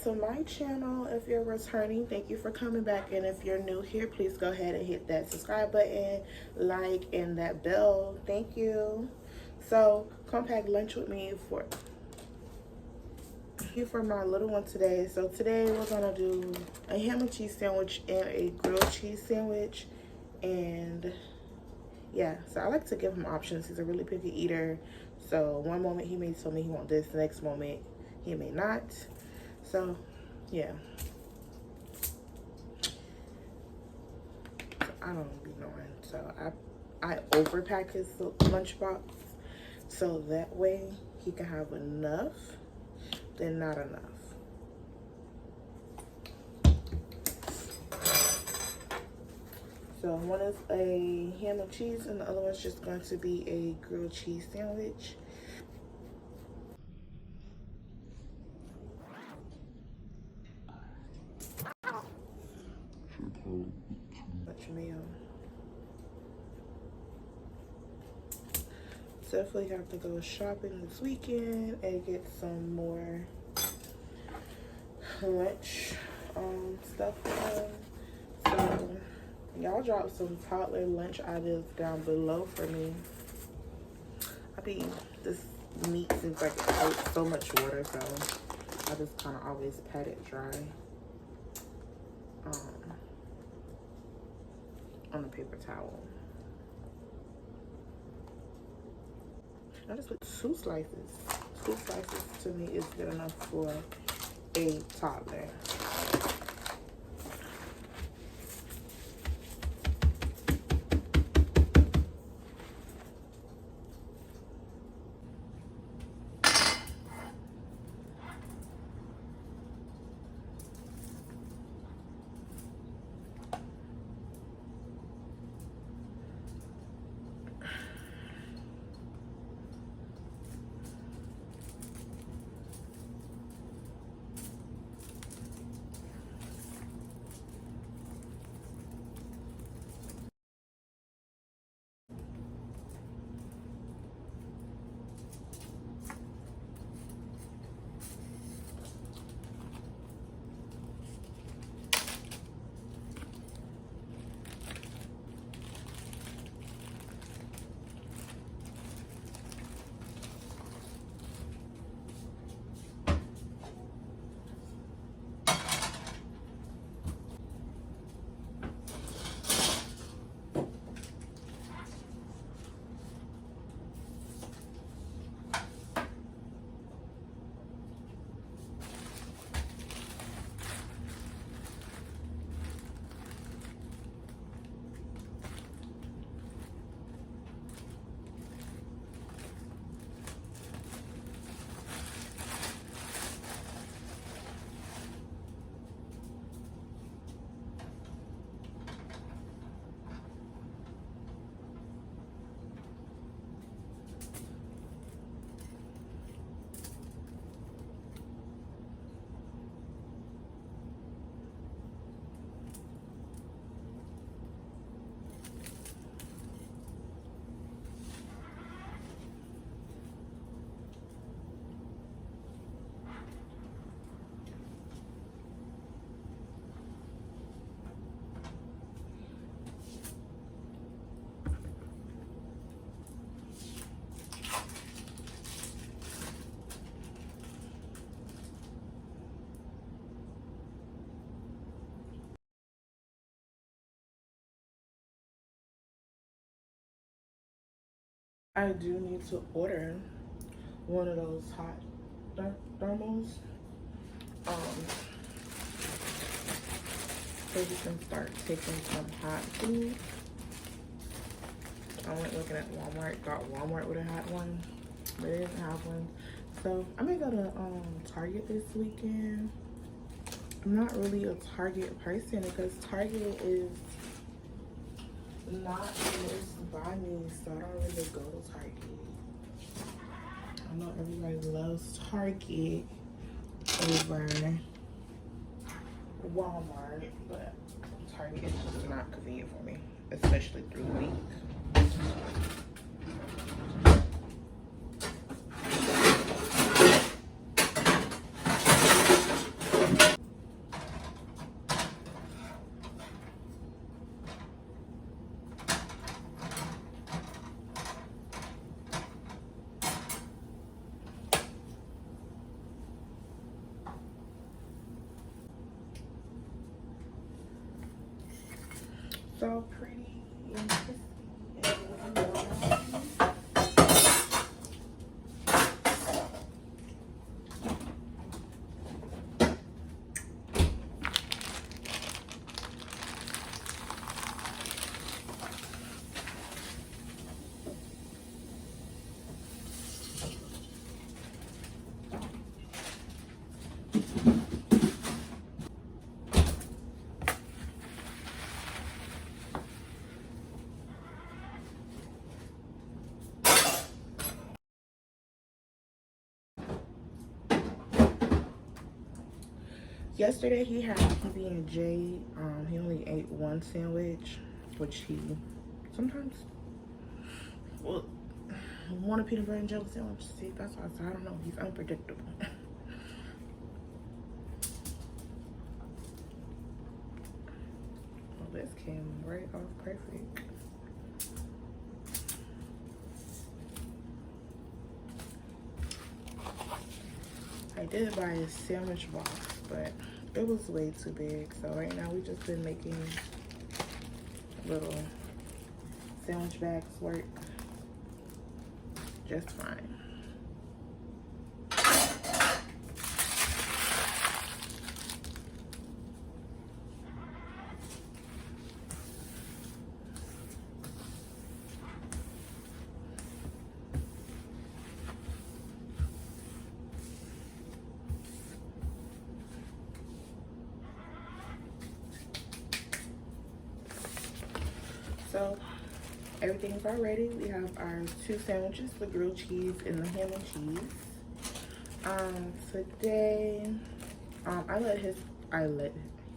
to my channel. If you're returning, thank you for coming back, and if you're new here, please go ahead and hit that subscribe button, like, and that bell. Thank you. So come pack lunch with me for my little one today. So today we're gonna do a ham and cheese sandwich and a grilled cheese sandwich. And yeah, so I like to give him options. He's a really picky eater, so one moment he may tell me he wants this, the next moment he may not. So yeah, so I don't be knowing. So I overpack his lunchbox so that way he can have enough than not enough. So one is a ham and cheese, and the other one's just going to be a grilled cheese sandwich. Much mayo. Definitely have to go shopping this weekend and get some more lunch stuff done. So y'all drop some toddler lunch ideas down below for me. This meat seems like it takes so much water, so I just kind of always pat it dry on a paper towel. I just put 2 slices. 2 slices to me is good enough for a toddler. I do need to order one of those hot thermals, so you can start taking some hot food. I went looking at Walmart, got Walmart with a hot one, but it didn't have one. So I may go to Target this weekend. I'm not really a Target person because Target is not close by me, so I don't really go to Target. I know everybody loves Target over Walmart, but Target is just not convenient for me, especially through the week. So pretty and crispy and warm. Yesterday he had PB&J. He only ate one sandwich, which he sometimes, well, want a peanut butter and jelly sandwich. See, that's why I said I don't know. He's unpredictable. Well, this came right off perfect. I did buy a sandwich box, but it was way too big. So right now we just been making little sandwich bags work just fine. So everything's all ready. We have our 2 sandwiches, the grilled cheese and the ham and cheese. Today, I let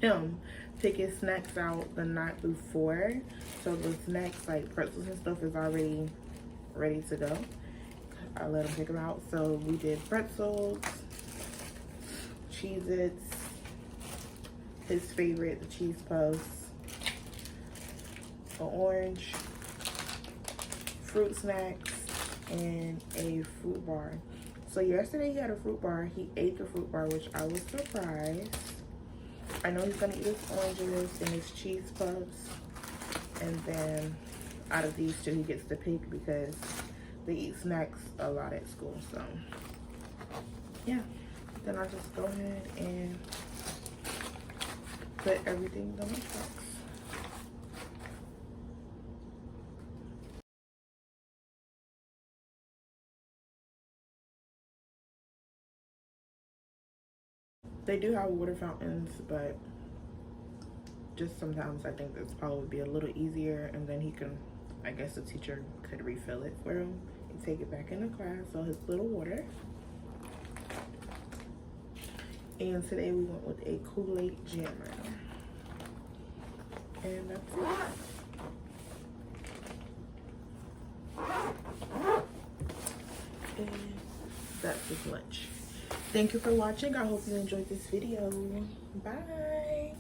him pick his snacks out the night before. So the snacks like pretzels and stuff is already ready to go. I let him pick them out. So we did pretzels, Cheez-Its, his favorite, the cheese puffs, an orange, fruit snacks, and a fruit bar. So yesterday he had a fruit bar. He ate the fruit bar, which I was surprised. I know he's gonna eat his oranges and his cheese puffs. And then out of these 2, he gets to pick because they eat snacks a lot at school. So yeah, then I'll just go ahead and put everything in the lunchbox. They do have water fountains, but just sometimes I think this probably would be a little easier, and then he can, I guess the teacher could refill it for him and take it back into class. So his little water. And today we went with a Kool-Aid jammer. And that's it. And that's his lunch. Thank you for watching. I hope you enjoyed this video. Bye.